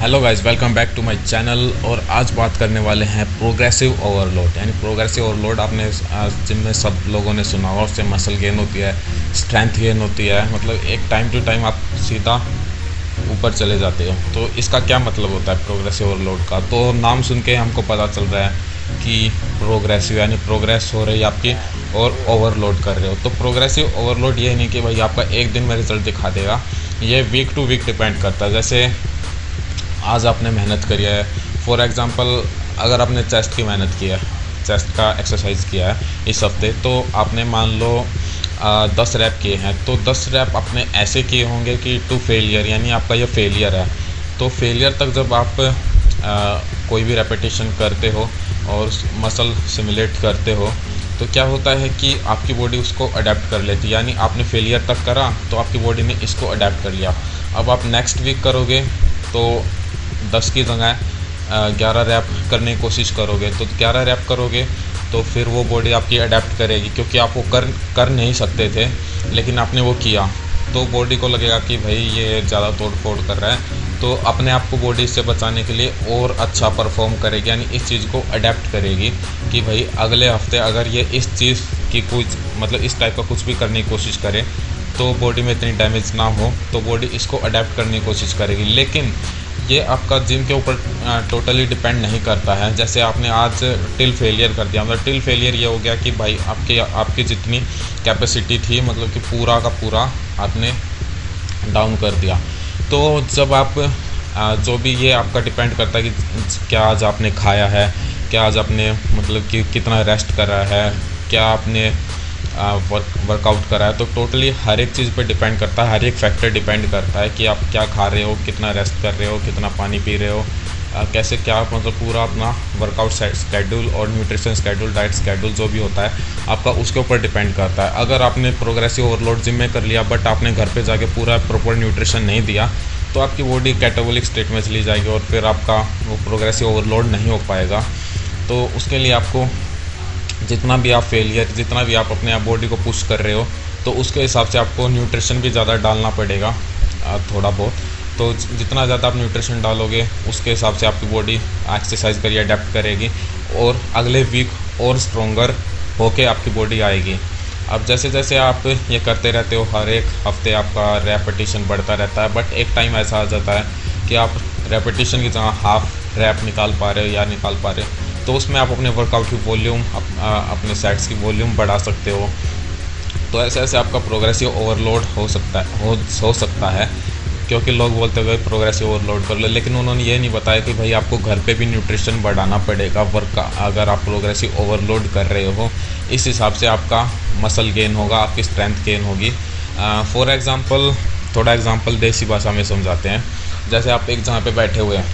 Hello guys, welcome back to my channel. और आज बात करने वाले हैं प्रोग्रेसिव ओवरलोड। यानी प्रोग्रेसिव ओवरलोड आपने जिम में सब लोगों ने सुना होगा। उससे मसल गेन होती है, स्ट्रेंथ गेन होती है, मतलब एक टाइम टू टाइम आप सीधा ऊपर चले जाते हो। तो इसका क्या मतलब होता है प्रोग्रेसिव ओवरलोड का? तो नाम सुन के हमको पता चल रहा है कि प्रोग्रेसिव यानी प्रोग्रेस हो रही है आपकी और ओवरलोड कर रहे हो। तो प्रोग्रेसिव ओवरलोड ये नहीं कि भाई आपका एक दिन में रिजल्ट दिखा देगा, ये वीक टू वीक डिपेंड करता है। जैसे आज आपने मेहनत करी है, फॉर एग्ज़ाम्पल अगर आपने चेस्ट की मेहनत की है, चेस्ट का एक्सरसाइज किया है इस हफ्ते, तो आपने मान लो 10 रैप किए हैं, तो 10 रैप आपने ऐसे किए होंगे कि टू फेलियर, यानी आपका ये फेलियर है। तो फेलियर तक जब आप कोई भी रेपिटेशन करते हो और मसल सिमुलेट करते हो, तो क्या होता है कि आपकी बॉडी उसको अडेप्ट कर लेती है। यानी आपने फेलियर तक करा तो आपकी बॉडी ने इसको अडेप्ट कर लिया। अब आप नेक्स्ट वीक करोगे तो 10 की जगह 11 रैप करने की कोशिश करोगे, तो 11 रैप करोगे तो फिर वो बॉडी आपकी अडेप्ट करेगी, क्योंकि आप वो कर नहीं सकते थे लेकिन आपने वो किया। तो बॉडी को लगेगा कि भाई ये ज़्यादा तोड़ फोड़ कर रहा है, तो अपने आप को बॉडी से बचाने के लिए और अच्छा परफॉर्म करेगी। यानी इस चीज़ को अडेप्ट करेगी कि भाई अगले हफ्ते अगर ये इस चीज़ की कुछ मतलब इस टाइप का कुछ भी करने की कोशिश करे तो बॉडी में इतनी डैमेज ना हो, तो बॉडी इसको अडेप्ट करने की कोशिश करेगी। लेकिन ये आपका जिम के ऊपर टोटली डिपेंड नहीं करता है। जैसे आपने आज टिल फेलियर कर दिया, मतलब टिल फेलियर ये हो गया कि भाई आपकी जितनी कैपेसिटी थी, मतलब कि पूरा का पूरा आपने डाउन कर दिया। तो जब आप जो भी ये आपका डिपेंड करता है कि क्या आज आपने खाया है, क्या आज आपने मतलब कि कितना रेस्ट करा है, क्या आपने वर्कआउट करा है। तो टोटली हर एक चीज़ पे डिपेंड करता है, हर एक फैक्टर डिपेंड करता है कि आप क्या खा रहे हो, कितना रेस्ट कर रहे हो, कितना पानी पी रहे हो, कैसे क्या मतलब पूरा अपना वर्कआउट स्केड्यूल और न्यूट्रिशन स्केड्यूल, डाइट स्केड्यूल जो भी होता है आपका, उसके ऊपर डिपेंड करता है। अगर आपने प्रोग्रेसिव ओवरलोड जिम में कर लिया बट आपने घर पे जाके पूरा प्रॉपर न्यूट्रिशन नहीं दिया, तो आपकी बॉडी कैटाबॉलिक स्टेट में चली जाएगी और फिर आपका वो प्रोग्रेसिव ओवरलोड नहीं हो पाएगा। तो उसके लिए आपको जितना भी आप फेलियर, जितना भी आप अपने आप बॉडी को पुश कर रहे हो, तो उसके हिसाब से आपको न्यूट्रिशन भी ज़्यादा डालना पड़ेगा थोड़ा बहुत। तो जितना ज़्यादा आप न्यूट्रिशन डालोगे उसके हिसाब से आपकी बॉडी एक्सरसाइज करिए अडेप्ट करेगी और अगले वीक और स्ट्रोंगर होके आपकी बॉडी आएगी। अब जैसे जैसे आप ये करते रहते हो, हर एक हफ्ते आपका रेपिटेशन बढ़ता रहता है, बट एक टाइम ऐसा आ जाता है कि आप रेपिटेशन की जगह हाफ रैप निकाल पा रहे हो या निकाल पा रहे हो, तो उसमें आप अपने वर्कआउट की वॉल्यूम, अपने सेट्स की वॉल्यूम बढ़ा सकते हो। तो ऐसे ऐसे आपका प्रोग्रेसिव ओवरलोड हो सकता है क्योंकि लोग बोलते हैं भाई प्रोग्रेसिव ओवरलोड कर लो, लेकिन उन्होंने ये नहीं बताया कि भाई आपको घर पे भी न्यूट्रिशन बढ़ाना पड़ेगा अगर आप प्रोग्रेसिव ओवरलोड कर रहे हो। इस हिसाब से आपका मसल गेन होगा, आपकी स्ट्रेंथ गेन होगी। फॉर एग्ज़ाम्पल, थोड़ा एग्जांपल देसी भाषा में समझाते हैं। जैसे आप एक जगह पे बैठे हुए हैं,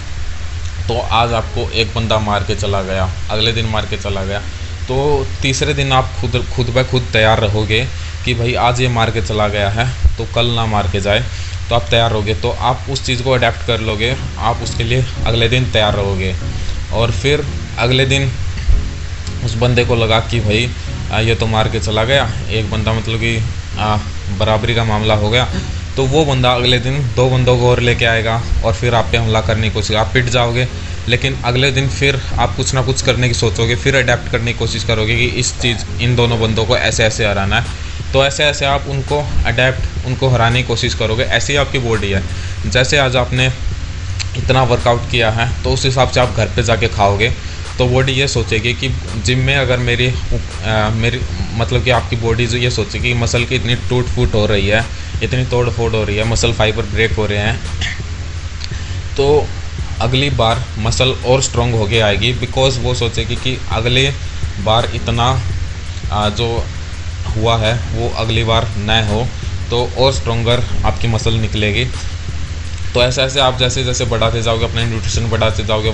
तो आज आपको एक बंदा मार के चला गया, अगले दिन मार के चला गया, तो तीसरे दिन आप खुद ब खुद तैयार रहोगे कि भाई आज ये मार के चला गया है तो कल ना मार के जाए, तो आप तैयार रहोगे। तो आप उस चीज़ को अडेप्ट कर लोगे, आप उसके लिए अगले दिन तैयार रहोगे। और फिर अगले दिन उस बंदे को लगा कि भाई ये तो मार के चला गया, एक बंदा मतलब कि बराबरी का मामला हो गया, तो वो बंदा अगले दिन 2 बंदों को और लेके आएगा और फिर आप पे हमला करने की कोशिश, आप पिट जाओगे। लेकिन अगले दिन फिर आप कुछ ना कुछ करने की सोचोगे, फिर अडेप्ट करने की कोशिश करोगे कि इस चीज़, इन दोनों बंदों को ऐसे ऐसे हराना है। तो ऐसे ऐसे आप उनको अडेप्ट, उनको हराने की कोशिश करोगे। ऐसी आपकी बॉडी है। जैसे आज आपने इतना वर्कआउट किया है तो उस हिसाब से आप घर पे जाके खाओगे, तो बॉडी ये सोचेगी कि जिम में अगर मेरी मतलब कि आपकी बॉडी जो ये सोचेगी मसल की इतनी टूट फूट हो रही है, इतनी तोड़ फोड़ हो रही है, मसल फाइबर ब्रेक हो रहे हैं, तो अगली बार मसल और स्ट्रॉन्ग होके आएगी। बिकॉज वो सोचेगी कि अगले बार इतना जो हुआ है वो अगली बार न हो, तो और स्ट्रॉन्गर आपकी मसल निकलेगी। तो ऐसे ऐसे आप जैसे जैसे बढ़ाते जाओगे, अपना न्यूट्रिशन बढ़ाते जाओगे,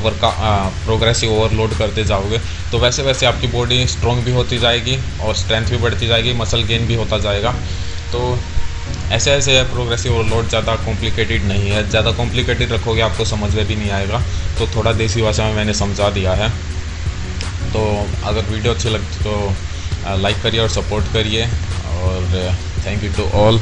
प्रोग्रेसिव ओवरलोड करते जाओगे, तो वैसे वैसे आपकी बॉडी स्ट्रॉन्ग भी होती जाएगी और स्ट्रेंथ भी बढ़ती जाएगी, मसल गेन भी होता जाएगा। तो ऐसे ऐसे प्रोग्रेसिव ओवरलोड ज़्यादा कॉम्प्लिकेटेड नहीं है। ज़्यादा कॉम्प्लिकेटेड रखोगे आपको समझ में भी नहीं आएगा, तो थोड़ा देसी भाषा में मैंने समझा दिया है। तो अगर वीडियो अच्छी लगती तो लाइक करिए और सपोर्ट करिए, और थैंक यू टू ऑल।